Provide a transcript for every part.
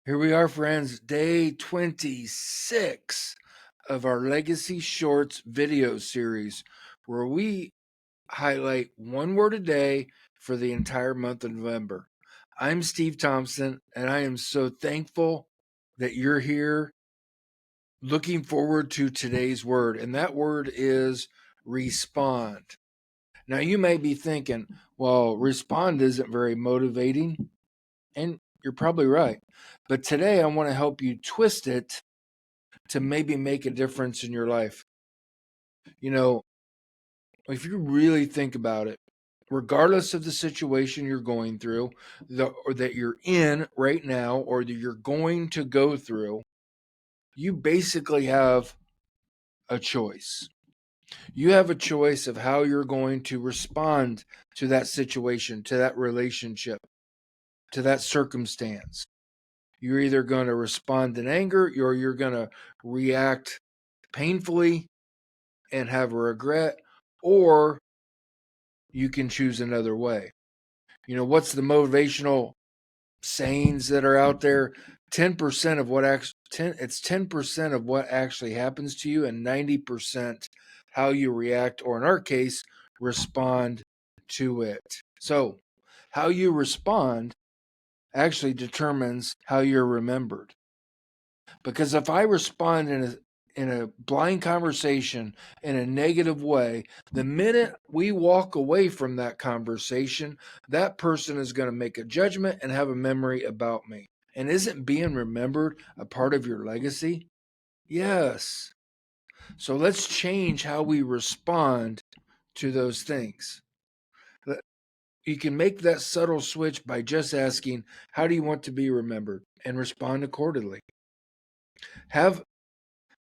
Here we are, friends, day 26 of our Legacy Shorts video series, where we highlight one word a day for the entire month of November. I'm Steve Thompson, and I am so thankful that you're here looking forward to today's word, and that word is respond. Now, you may be thinking, well, respond isn't very motivating, and you're probably right. But today I want to help you twist it to maybe make a difference in your life. You know, if you really think about it, regardless of the situation you're going through, or that you're in right now, or that you're going to go through, you basically have a choice. You have a choice of how you're going to respond to that situation, to that relationship, to that circumstance. You're either going to respond in anger, or you're going to react painfully and have a regret, or you can choose another way. You know, what's the motivational sayings that are out there? 10% of what it's 10% of what actually happens to you, and 90% how you react, or in our case, respond to it. So, how you respond actually determines how you're remembered. Because if I respond in a blind conversation in a negative way, the minute we walk away from that conversation, that person is going to make a judgment and have a memory about me. And isn't being remembered a part of your legacy? Yes. So let's change how we respond to those things. You can make that subtle switch by just asking, how do you want to be remembered? And respond accordingly. Have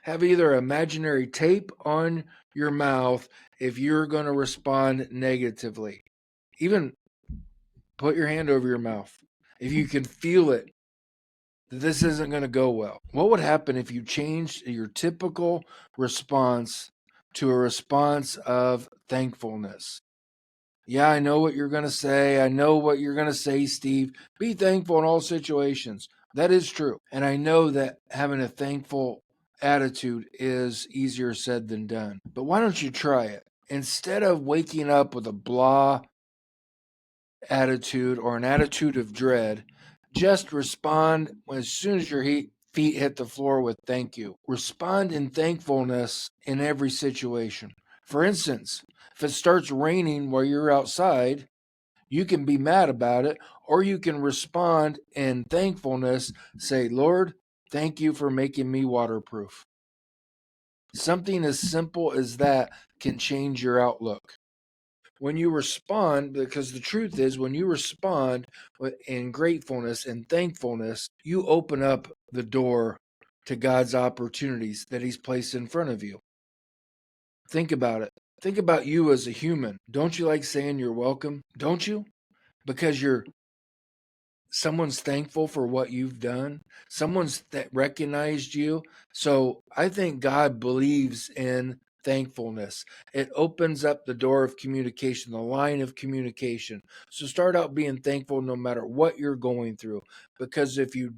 either imaginary tape on your mouth if you're going to respond negatively. Even put your hand over your mouth if you can feel it that this isn't going to go well. What would happen if you changed your typical response to a response of thankfulness? Yeah, I know what you're going to say. I know what you're going to say, Steve. Be thankful in all situations. That is true. And I know that having a thankful attitude is easier said than done. But why don't you try it? Instead of waking up with a blah attitude or an attitude of dread, just respond as soon as your feet hit the floor with thank you. Respond in thankfulness in every situation. For instance, if it starts raining while you're outside, you can be mad about it, or you can respond in thankfulness, say, Lord, thank you for making me waterproof. Something as simple as that can change your outlook. When you respond, because the truth is, when you respond in gratefulness and thankfulness, you open up the door to God's opportunities that He's placed in front of you. Think about it. Think about you as a human. Don't you like saying you're welcome? Don't you? Because someone's thankful for what you've done. Someone's recognized you. So I think God believes in thankfulness. It opens up the door of communication, the line of communication. So start out being thankful no matter what you're going through. Because if you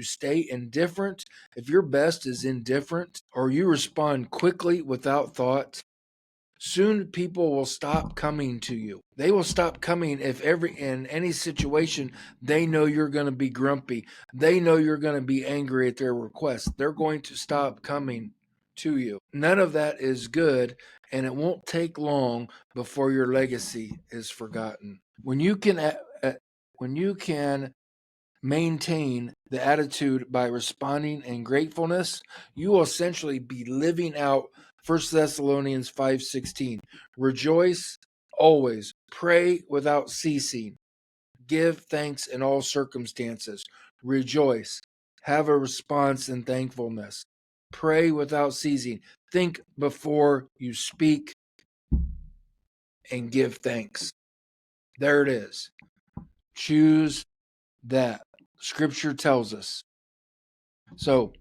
stay indifferent, if your best is indifferent, or you respond quickly without thought, soon people will stop coming to you. They will stop coming if in any situation they know you're going to be grumpy. They know you're going to be angry at their request. They're going to stop coming to you. None of that is good, and it won't take long before your legacy is forgotten. When you can maintain the attitude by responding in gratefulness, you will essentially be living out 1 Thessalonians 5:16. Rejoice always, pray without ceasing, give thanks in all circumstances. Rejoice, have a response in thankfulness, pray without ceasing, think before you speak, and give thanks. There it is. Choose that. Scripture tells us. So,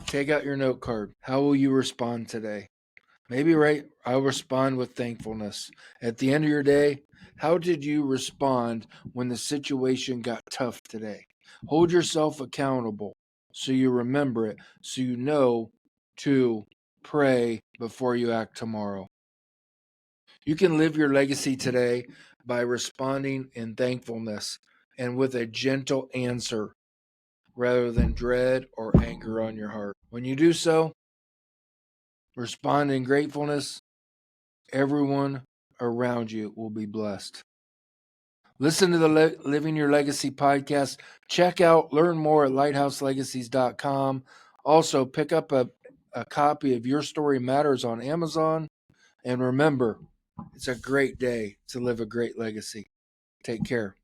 take out your note card. How will you respond today? Maybe I'll respond with thankfulness. At the end of your day, how did you respond when the situation got tough today? Hold yourself accountable so you remember it, so you know to pray before you act tomorrow. You can live your legacy today by responding in thankfulness and with a gentle answer rather than dread or anger on your heart. When you do so, respond in gratefulness, everyone around you will be blessed. Listen to the Living Your Legacy podcast. Check out, learn more at lighthouselegacies.com. Also, pick up a copy of Your Story Matters on Amazon. And remember, it's a great day to live a great legacy. Take care.